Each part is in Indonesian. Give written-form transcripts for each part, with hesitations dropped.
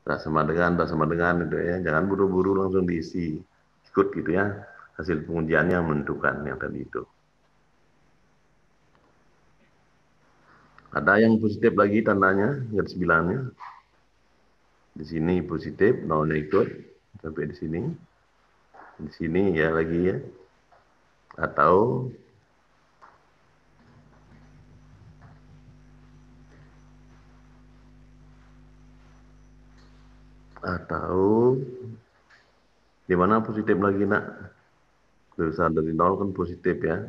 tak sama dengan itu ya. Jangan buru-buru langsung diisi, ikut gitu ya. Hasil pengujiannya menentukan yang tadi itu. Ada yang positif lagi tandanya, garis bilangnya. Di sini positif, nolnya ikut sampai di sini. Di sini ya lagi ya. Atau atau di mana positif lagi nak? Besar dari nol kan positif ya.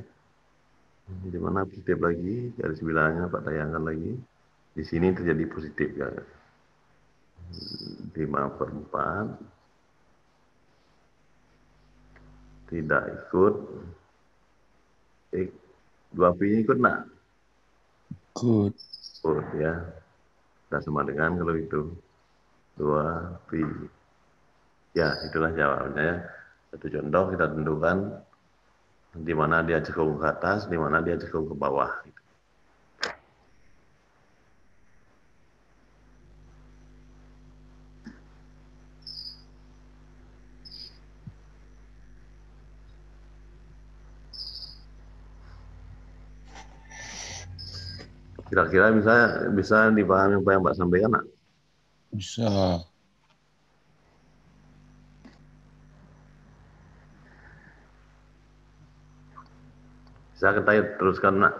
Di mana positif lagi? Garis bilangnya Pak tayangkan lagi. Di sini terjadi positif ya. 5/4 tidak ikut. 2 pi ikut nak? Good. Ikut ya. Tidak sama dengan kalau itu 2 pi. Ya itulah jawabannya ya. Satu contoh kita tentukan di mana dia cekung ke atas, di mana dia cekung ke bawah. Kira-kira bisa dipahami apa yang Mbak sampaikan nak? Bisa. Bisa kita teruskan nak?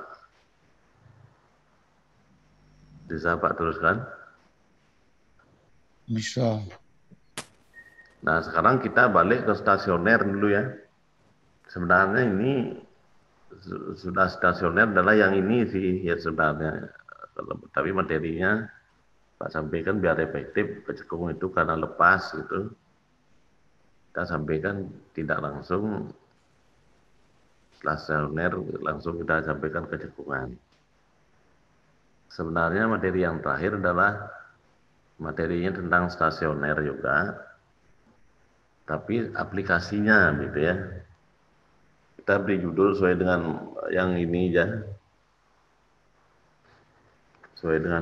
Bisa Pak teruskan? Bisa. Nah sekarang kita balik ke stasioner dulu ya. Sebenarnya ini sudah stasioner adalah yang ini sih ya sebenarnya. Tapi materinya Pak sampaikan biar efektif kecekung itu karena lepas gitu. Kita sampaikan tidak langsung stasioner, langsung kita sampaikan kecekungan. Sebenarnya materi yang terakhir adalah materinya tentang stasioner juga, tapi aplikasinya gitu ya. Kita beri judul sesuai dengan yang ini ya, sesuai dengan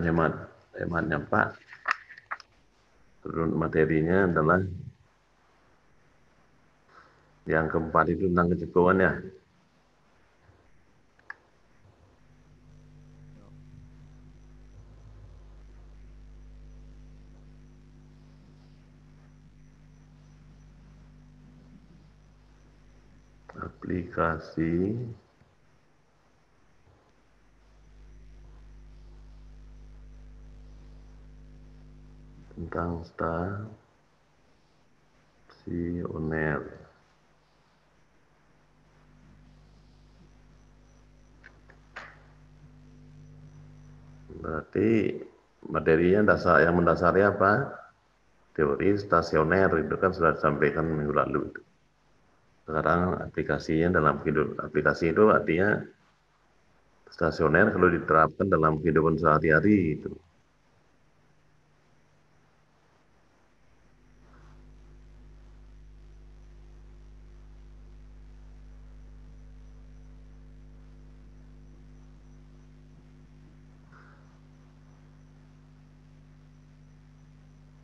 hematnya Pak. Terus materinya adalah yang keempat itu tentang kecekungan ya. Aplikasi tentang stasioner. Berarti materinya yang mendasari apa? Teori stasioner itu kan sudah disampaikan minggu lalu. Sekarang aplikasinya dalam kehidupan, aplikasi itu artinya stasioner kalau diterapkan dalam kehidupan sehari-hari itu.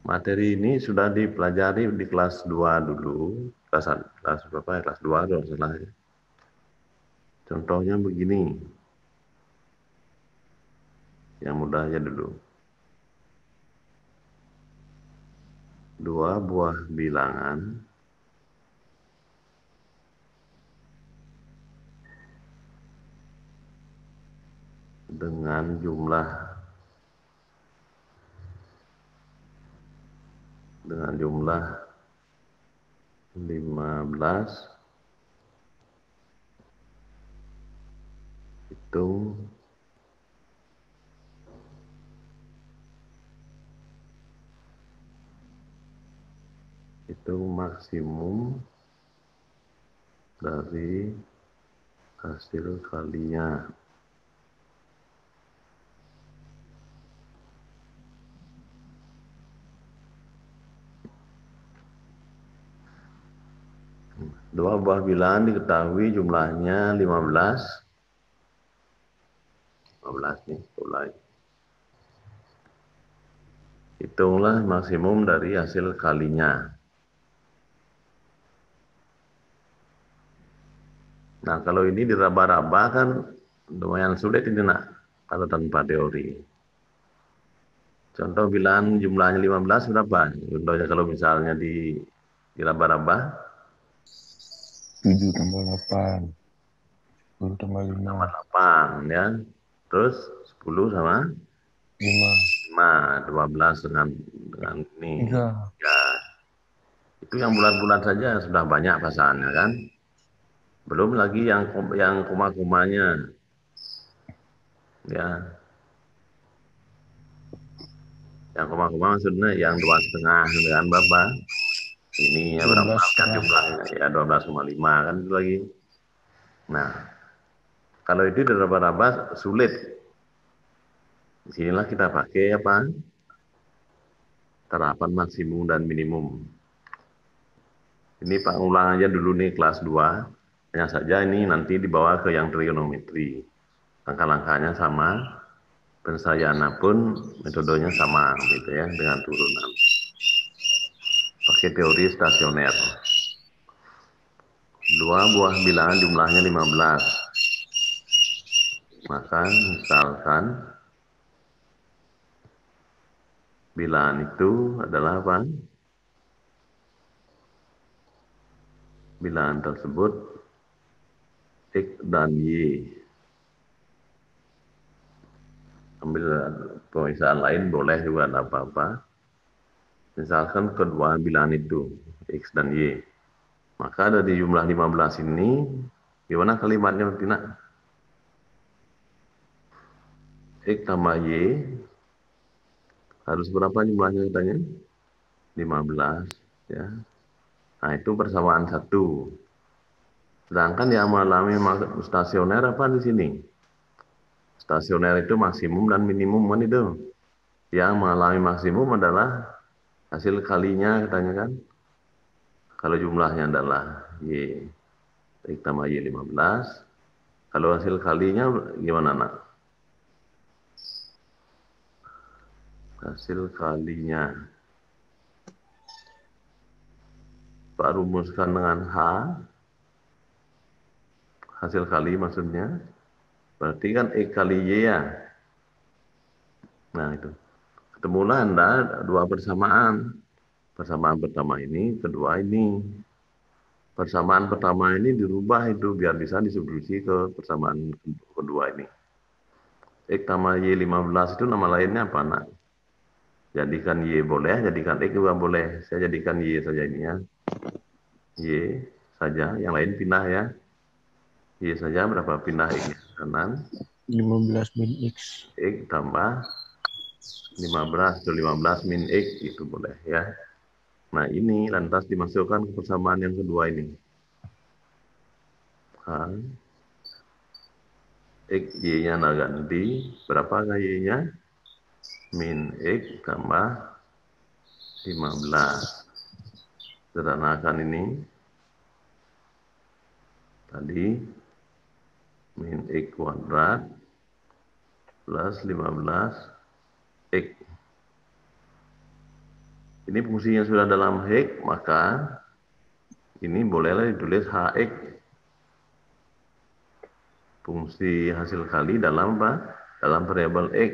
Materi ini sudah dipelajari di kelas 2 dulu. Kelas berapa ya? Kelas 2 dong salah. Contohnya begini. Yang mudah aja dulu. 2 buah bilangan dengan jumlah 15 itu maksimum dari hasil kalinya. Dua buah bilangan diketahui jumlahnya 15. 15 nih, mulai. Hitunglah maksimum dari hasil kalinya. Nah, kalau ini diraba-raba kan lumayan sulit ini nak, kalau tanpa teori. Contoh bilangan jumlahnya 15 berapa? Contohnya kalau misalnya diraba-raba 7 tambah 8. 10 tambah 5. tambah 8 ya. Terus 10 sama 5. 5, 12 dengan ini. 3. Ya, itu yang bulat-bulat saja sudah banyak pasangannya kan. Belum lagi yang koma-komanya. Ya, yang koma-koma maksudnya yang 2,5 dengan berapa? Ininya berapa kan 12,5. jumlahnya? Ya 12,5 kan itu lagi. Nah, kalau itu diraba-raba sulit. Disinilah kita pakai apa? Terapan maksimum dan minimum. Ini Pak ulang aja dulu nih kelas 2. Hanya saja ini nanti dibawa ke yang trigonometri. Langkah-langkahnya sama, pensayaannya pun metodenya sama gitu ya dengan turunan. Pakai teori stasioner. Dua buah bilangan jumlahnya 15. Maka misalkan bilangan itu adalah apa? Bilangan tersebut X dan Y. Ambil pemisahan lain boleh juga, tidak apa-apa. Misalkan kedua bilangan itu X dan Y. Maka dari jumlah 15 ini, gimana kalimatnya Tina? X tambah Y, harus berapa jumlahnya katanya? 15. Ya. Nah itu persamaan satu. Sedangkan yang mengalami stasioner apa di sini? Stasioner itu maksimum dan minimum kan itu. Yang mengalami maksimum adalah hasil kalinya katanya kan. Kalau jumlahnya adalah Y, X tambah Y 15. Kalau hasil kalinya gimana nak? Hasil kalinya. Pak rumuskan dengan H. Hasil kali maksudnya. Berarti kan X kali Y ya. Nah itu. Ketemulah Anda dua persamaan. Persamaan pertama ini, kedua ini. Persamaan pertama ini dirubah itu biar bisa disubstitusi ke persamaan kedua ini. X tambah Y 15 itu nama lainnya apa nak? Jadikan Y boleh, jadikan X juga boleh. Saya jadikan Y saja ini ya. Y saja, yang lain pindah ya. Y saja berapa pindah X kanan? 15 min X. X tambah 15 itu 15 min X itu boleh ya. Nah ini lantas dimasukkan ke persamaan yang kedua ini. X, Y-nya nah ganti. Berapa Y-nya? Min X tambah 15. Sederhanakan ini. Tadi min X kuadrat plus 15 X. Ini fungsinya sudah dalam X, maka ini bolehlah ditulis HX. Fungsi hasil kali dalam apa? Dalam variabel X.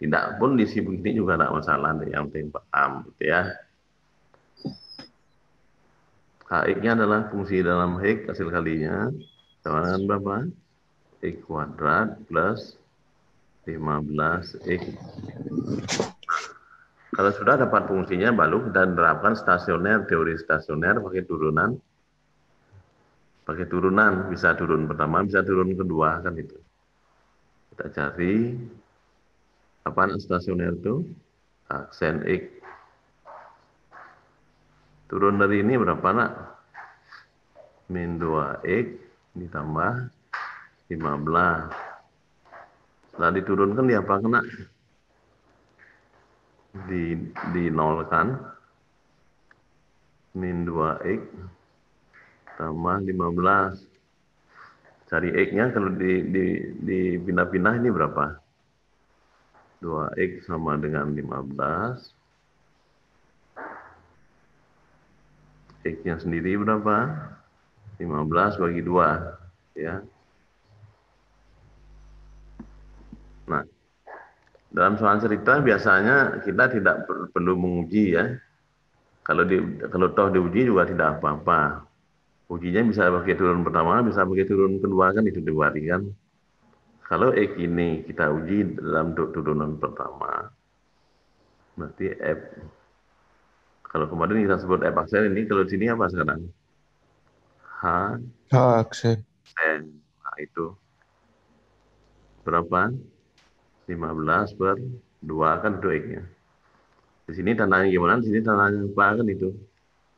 Tidak pun diisi begini juga tidak masalah, yang penting paham gitu ya. HX-nya adalah fungsi dalam X hasil kalinya sama dengan berapa? X kuadrat plus 15X. Kalau sudah dapat fungsinya, baru kita terapkan stasioner, teori stasioner pakai turunan. Pakai turunan, bisa turun pertama, bisa turun kedua, kan itu. Kita cari, apa stasioner itu? Aksen X. Turun dari ini berapa nak? Min 2X ditambah 15. Setelah diturunkan diapakan nak? Dinolkan. Min 2X tambah 15. Cari X-nya kalau dipindah-pindah ini berapa? 2X sama dengan 15 X-nya sendiri berapa? 15 bagi 2. Ya. Nah, dalam soal cerita biasanya kita tidak perlu menguji ya. Kalau toh diuji juga tidak apa-apa. Ujinya bisa pakai turun pertama, bisa pakai turun kedua kan itu dibandingkan. Kalau X ini kita uji dalam turunan pertama, berarti F. Kalau kemarin kita sebut F aksen ini, kalau di sini apa sekarang? H aksen. N. Nah, itu berapa? 15 per 2 kan itu X-nya. Di sini tandanya gimana? Di sini tandanya apa kan itu.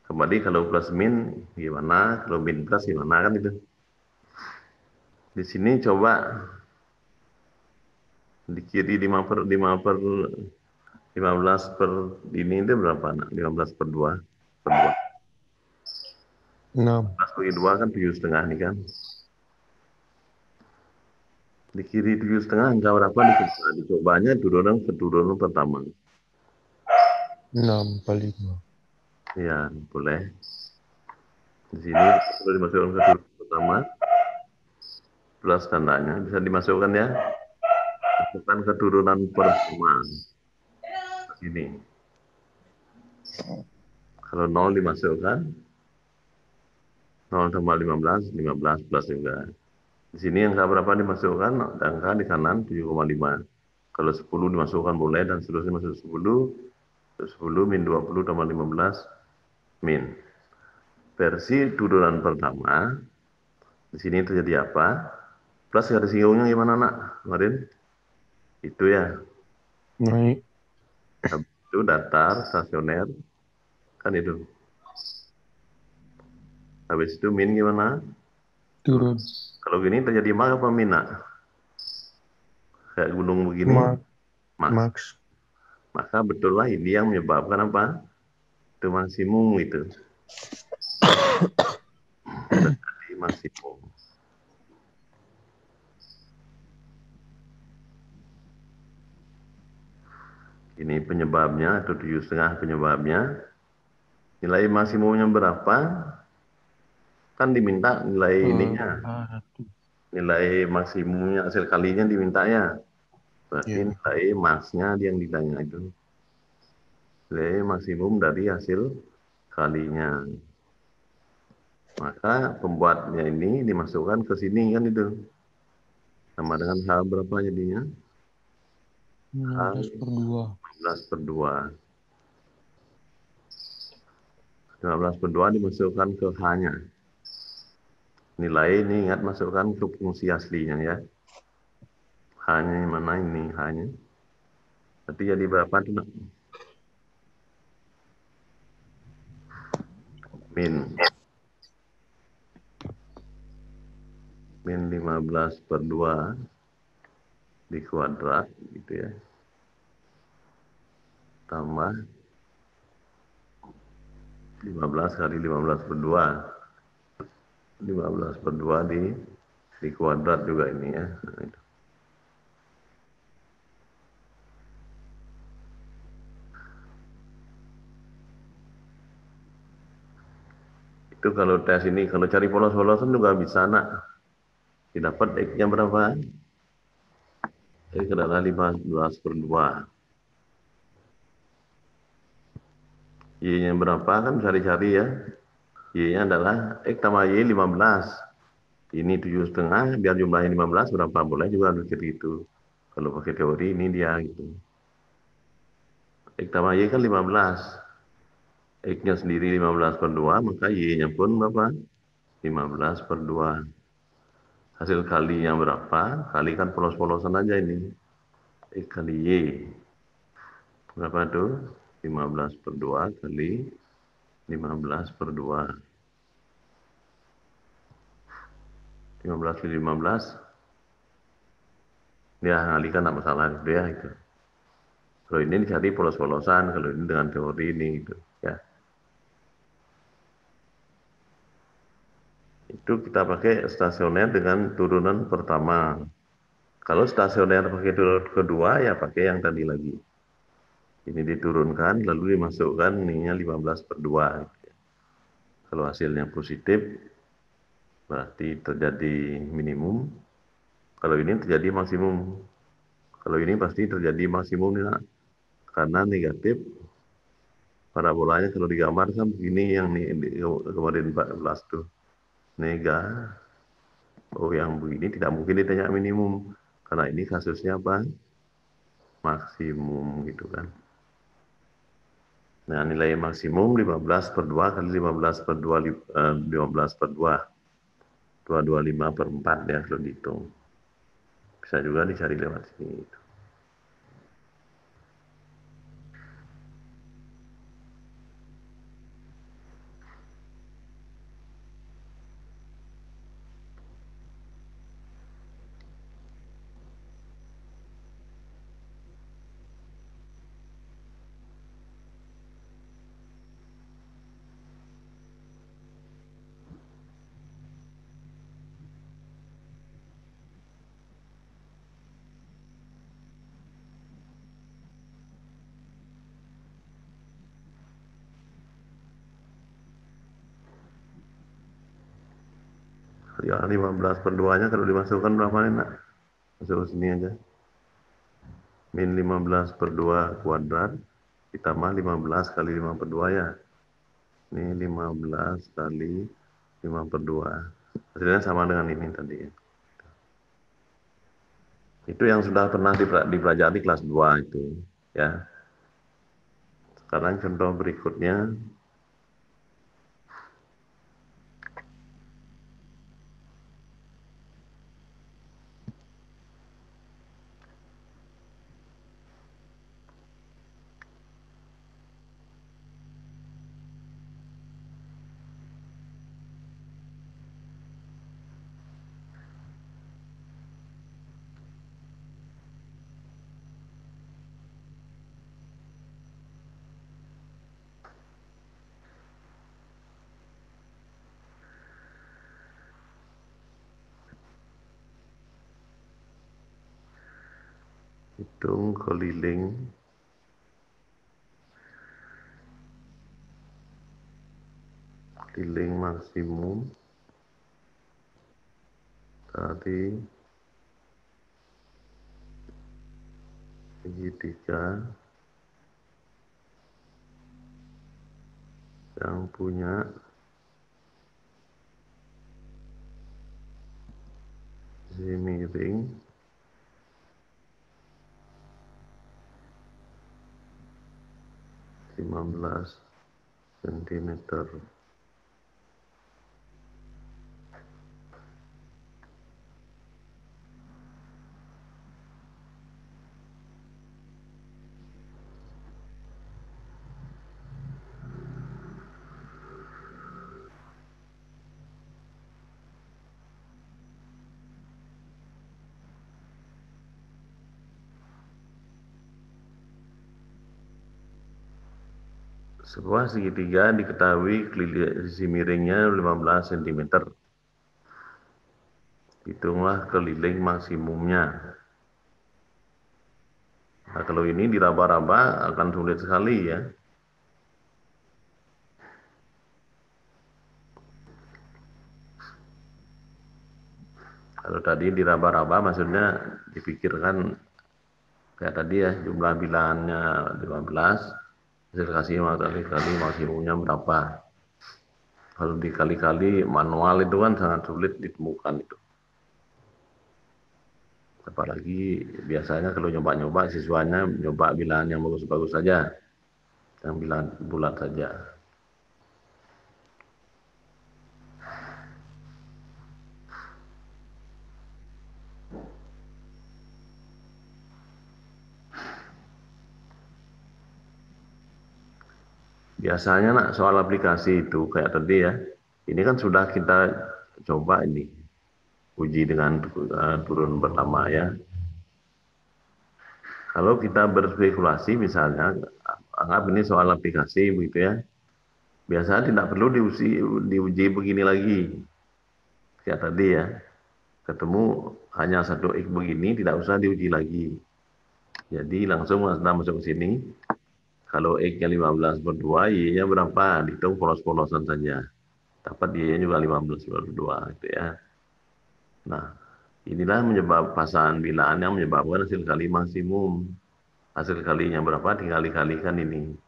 Kembali kalau plus min gimana, kalau min plus gimana kan itu. Di sini coba di kiri 15 per ini itu berapa? Nak? 15 per 2 per 2. 6. 15 bagi 2 kan 7,5 nih kan. Di kiri 7,5 angka berapa dicoba? Dicobanya turunan pertama. 6 per 5. Ya, boleh. Di sini perlu dimasukkan ke turunan pertama plus tandanya bisa dimasukkan ya. Masukkan ke turunan pertama. Ini. Kalau 0 dimasukkan 0 tambah 15 plus juga. Di sini angka berapa dimasukkan? Angka di kanan 7,5. Kalau 10 dimasukkan boleh dan seterusnya masuk 10. 10 min 20 tambah 15 min. Versi turunan pertama, di sini terjadi apa? Plus garis singgungnya gimana nak? Kemarin? Itu ya. Naik. Habis itu datar, stasioner. Kan itu. Habis itu min gimana? Turun. Kalau gini terjadi mak apa min nak? Kayak gunung begini, mas. Max. Maka betul lah ini yang menyebabkan apa? Itu maksimum itu. Terjadi maksimum. Ini penyebabnya atau 7,5 penyebabnya. Nilai maksimumnya berapa? Kan diminta nilai ininya. Nilai maksimumnya hasil kalinya diminta ya. Berarti Iya. nilai maksnya yang ditanya itu. Nilai maksimum dari hasil kalinya. Maka pembuatnya ini dimasukkan ke sini kan itu. Sama dengan H berapa jadinya? 15 per 2. 15 per 2. 15 per 2 dimasukkan ke H-nya. Nilai ini ingat masukkan ke fungsi aslinya ya. H-nya mana ini H-nya? Berarti jadi berapa tuh nak? Min 15 per 2 di kuadrat gitu ya. Tambah 15 kali 15 per 2. 15 per 2 di kuadrat juga ini ya. Nah, itu. Itu kalau tes ini, kalau cari polos-polosan juga bisa nak. Didapat X-nya berapa? X adalah 15 per 2. Y-nya berapa kan bisa dicari ya. Y-nya adalah X tambah Y 15. Ini 7,5, biar jumlahnya 15 berapa? Boleh juga mikir gitu. Kalau pakai teori ini dia gitu. X tambah Y kan 15. X-nya sendiri 15 per 2, maka Y-nya pun berapa? 15 per 2. Hasil kalinya berapa? Kalikan polos-polosan aja ini. X kali Y. Berapa tuh? 15 per 2 kali 15 per 2. 15 kali 15. Ya, kalikan tak masalah gitu ya. Gitu. Kalau ini dicari polos-polosan, kalau ini dengan teori ini gitu ya. Itu kita pakai stasioner dengan turunan pertama. Kalau stasioner pakai turunan kedua, ya pakai yang tadi lagi. Ini diturunkan, lalu dimasukkan ininya 15 per 2. Gitu. Kalau hasilnya positif, berarti terjadi minimum. Kalau ini terjadi maksimum. Kalau ini pasti terjadi maksimum ya. Karena negatif, parabolanya kalau digambar kan begini yang kemarin 14 tuh. Nega. Oh, yang begini tidak mungkin ditanya minimum. Karena ini kasusnya apa? Maksimum gitu kan. Nah, nilai maksimum 15/2 kali 15/2, 15/2. 225/4 ya kalau dihitung. Bisa juga dicari lewat sini. Ya 15/2-nya kalau dimasukkan berapa nih nak? Masuk ke sini aja. Min 15/2 kuadrat ditambah 15 kali 5/2 ya. Ini 15 kali 5/2. Hasilnya sama dengan ini tadi. Itu yang sudah pernah dipelajari kelas 2 itu. Ya. Sekarang contoh berikutnya. Hitung keliling maksimum dari segitiga yang punya sisi miring 15 cm. Sebuah segitiga diketahui sisi miringnya 15 cm. Hitunglah keliling maksimumnya. Nah, kalau ini diraba-raba akan sulit sekali ya. Kalau tadi diraba-raba maksudnya dipikirkan kayak tadi ya, jumlah bilangannya 15, hasil kasih kali-kali maksimumnya berapa. Kalau dikali-kali manual itu kan sangat sulit ditemukan itu. Apalagi biasanya kalau nyoba-nyoba siswanya nyoba bilangan yang bagus-bagus saja, yang bilangan bulat saja. Biasanya nak soal aplikasi itu kayak tadi ya, ini kan sudah kita coba ini uji dengan turun pertama ya. Kalau kita berspekulasi misalnya, anggap ini soal aplikasi begitu ya, biasanya tidak perlu diuji begini lagi. Kayak tadi ya, ketemu hanya satu X begini, tidak usah diuji lagi. Jadi langsung masuk ke sini, kalau X-nya 15/2, Y-nya berapa, dihitung polos-polosan saja. dapat Y-nya juga 15/2 gitu ya. Nah, inilah menyebab pasangan bilaan yang menyebabkan hasil kali maksimum. Hasil kalinya berapa tinggal dikalikan ini.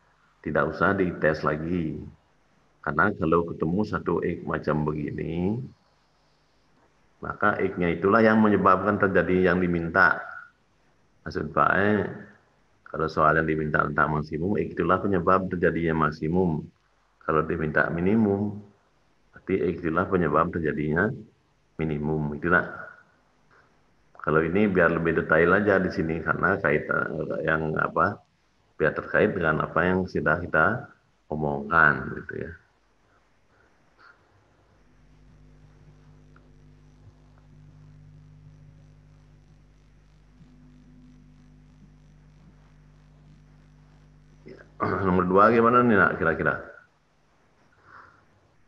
Tidak usah dites lagi. Karena kalau ketemu satu X macam begini, maka X-nya itulah yang menyebabkan terjadi yang diminta. Maksudnya, kalau soal yang diminta tentang maksimum, X itulah penyebab terjadinya maksimum. Kalau diminta minimum, berarti X itulah penyebab terjadinya minimum. Itulah. Kalau ini biar lebih detail aja di sini karena kaitan yang apa biar terkait dengan apa yang sudah kita omongkan gitu ya. Nomor 2 gimana nih nak kira-kira?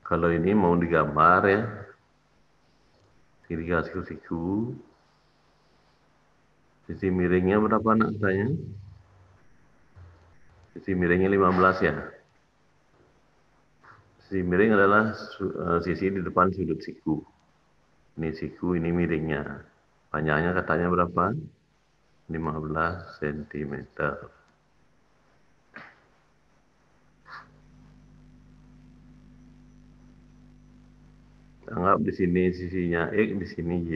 Kalau ini mau digambar ya, tiga siku-siku, sisi miringnya berapa nak katanya? Sisi miringnya 15 ya. Sisi miring adalah sisi di depan sudut siku. Ini siku, ini miringnya. Panjangnya katanya berapa? 15 cm. Anggap di sini sisinya X, di sini Y.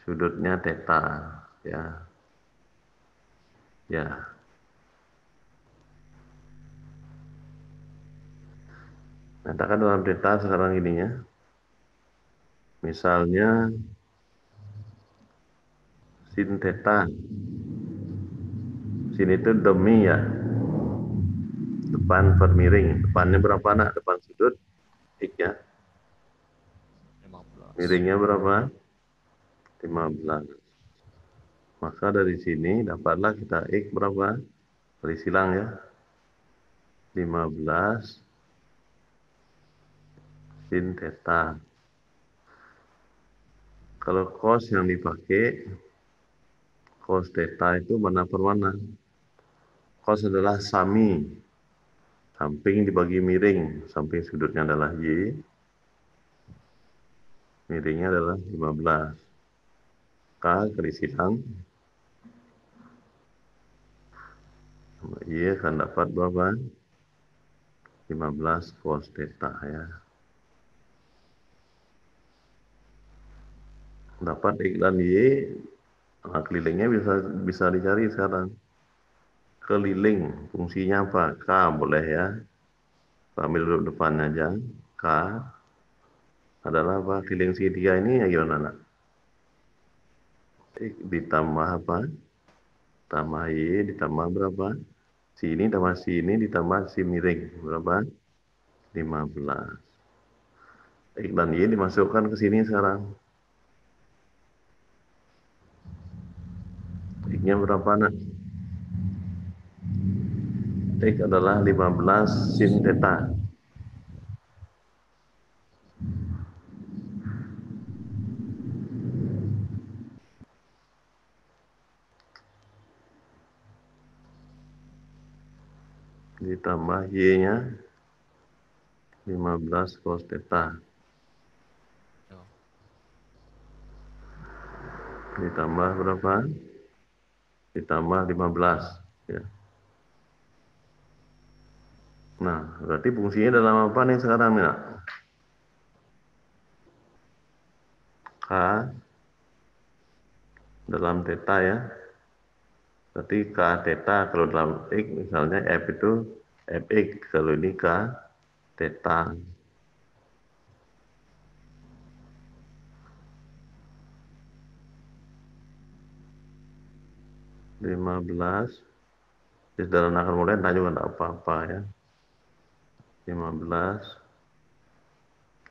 Sudutnya theta, ya. Ya. Katakan dalam theta sekarang ininya. Misalnya sin theta. Sin itu demi ya. Depan per miring. Depannya berapa nak? Depan sudut X ya. 15. Miringnya berapa? 15. Maka dari sini dapatlah kita X berapa? Kali silang ya. 15 sin theta. Kalau cos yang dipakai, cos theta itu mana per mana? Cos adalah sami. Samping dibagi miring. Samping sudutnya adalah Y. Miringnya adalah 15. K kali silang. Y akan dapat berapa? 15 cos theta ya. Dapat X dan Y. Kelilingnya bisa dicari sekarang. Keliling, fungsinya apa? K boleh ya. Ambil duduk depan aja. K adalah apa? Keliling segitiga ini ya gimana nak? X ditambah apa? Tambah Y ditambah berapa? Sini tambah sini ditambah si miring. Berapa? 15. X dan Y dimasukkan ke sini sekarang. X-nya berapa nak? X adalah 15 sin theta. Ditambah Y-nya 15 cos theta. Ya. Ditambah berapa? Ditambah 15 ya. Nah, berarti fungsinya dalam apa nih sekarang ya? K dalam theta ya. Berarti K theta kalau dalam X misalnya F itu Fx, kalau ini K theta. Lima belas. Di dalam akar mulai tak juga tidak apa-apa ya. 15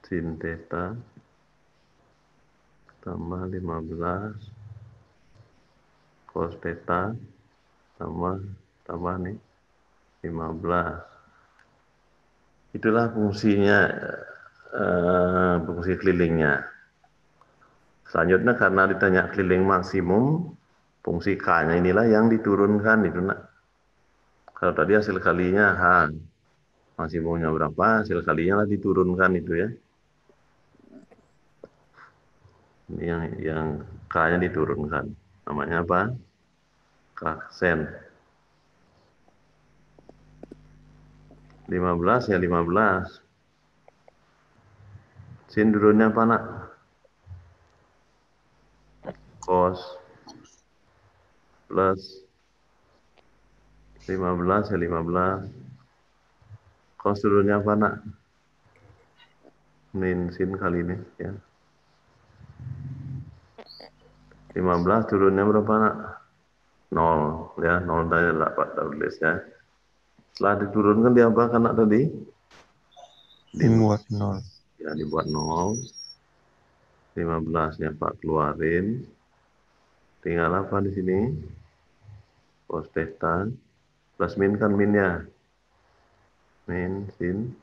sin theta tambah 15 cos theta tambah nih 15. Itulah fungsinya, fungsi kelilingnya. Selanjutnya karena ditanya keliling maksimum, fungsi K-nya inilah yang diturunkan itu nak. Kalau tadi hasil kalinya H, maksimumnya berapa, hasil kalinya lah diturunkan itu ya. Ini yang K-nya diturunkan. Namanya apa? Koefisien. 15 ya 15. Sin turunnya apa nak? Cos plus 15 ya 15. Cos turunnya apa nak? Min sin kali ini ya. 15 turunnya berapa nak? 0 ya, 0 tadi dapat tulis ya. Setelah diturunkan dia apa kan tadi? Dibuat 0. Ya dibuat 0. 15-nya Pak keluarin. Tinggal apa di sini? Cos theta plus min kan minnya. Min sin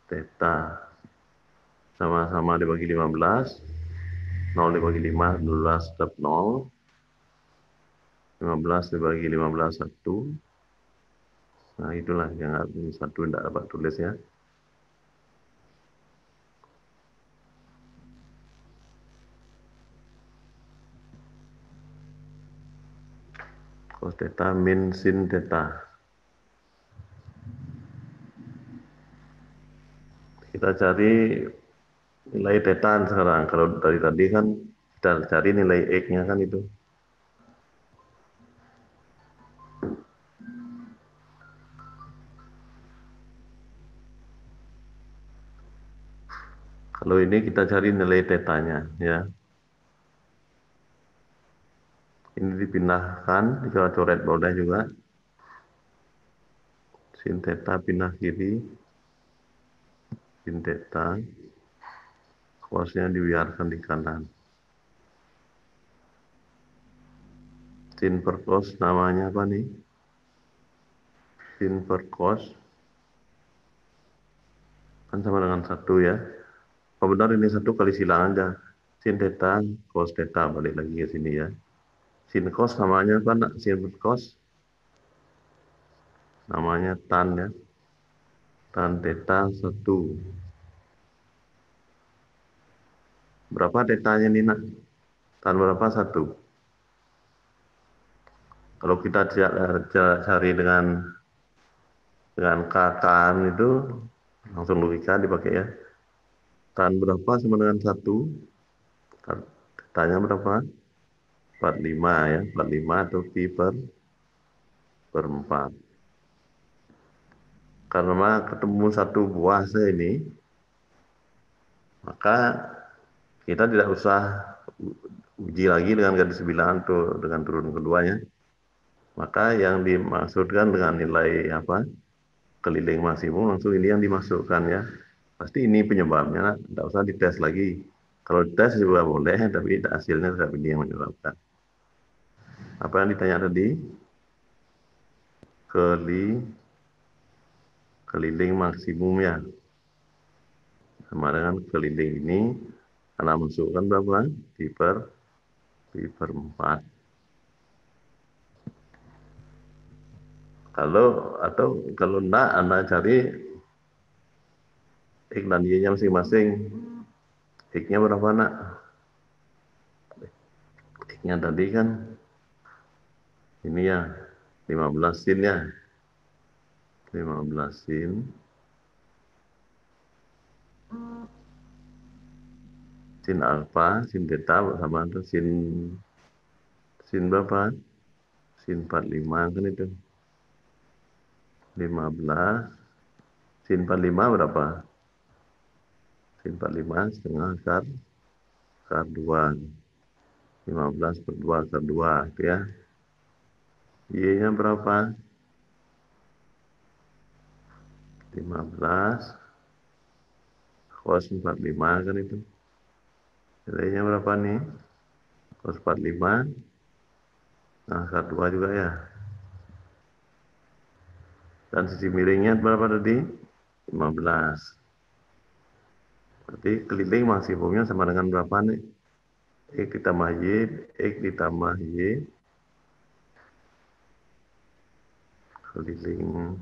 theta. Sama-sama dibagi 15. 0 dibagi 5, 12 tetap 0. 15 dibagi 15, 1. Nah, itulah yang harus satu tidak dapat tulis ya. Cos theta min sin theta. Kita cari nilai theta sekarang. Kalau dari tadi kan kita cari nilai X-nya kan itu. Kalau ini kita cari nilai theta-nya ya. Ini dipindahkan, dicoret-coret boleh juga. Sin theta pindah kiri. Sin theta. Cos-nya dibiarkan di kanan. Sin per cos namanya apa nih? Sin per cos kan sama dengan 1 ya. Oh benar ini 1 kali silang aja. Sin theta, cos theta balik lagi ke sini ya. Sin cos namanya apa nak? Sin per cos namanya tan ya. Tan theta 1. Berapa theta-nya nih nak? Tan berapa? 1. Kalau kita cari dengan kakaan itu langsung logika dipakai ya. Tan berapa sama dengan 1? Tanya berapa? 45 ya. 45 atau pi per 4. Karena ketemu satu buah saya ini, maka kita tidak usah uji lagi dengan garis bilangan atau dengan turun keduanya. Maka yang dimaksudkan dengan nilai apa? Keliling maksimum langsung ini yang dimasukkan ya. Pasti ini penyebabnya, tidak usah dites lagi. Kalau dites juga boleh, tapi hasilnya tetap ini yang menyebabkan. Apa yang ditanya tadi? Keliling maksimumnya. Sama dengan keliling ini, karena masukkan berapa? Pi per 4. Kalau enggak, Anda cari X dan Y-nya masing-masing. X-nya berapa nak? X-nya tadi kan ini ya 15 sin ya. 15 sin. Sin alfa, sin theta sama itu sin berapa? Sin 45 kan itu. 15 sin 45 berapa? Sin 45 setengah akar 2. 15 per 2 akar 2 itu ya. Y-nya berapa? 15 cos 45 kan itu. Nilainya berapa nih? Cos 45 nah akar 2 juga ya. Dan sisi miringnya berapa tadi? 15. Berarti keliling maksimumnya sama dengan berapa nih? X ditambah Y, X ditambah Y. Keliling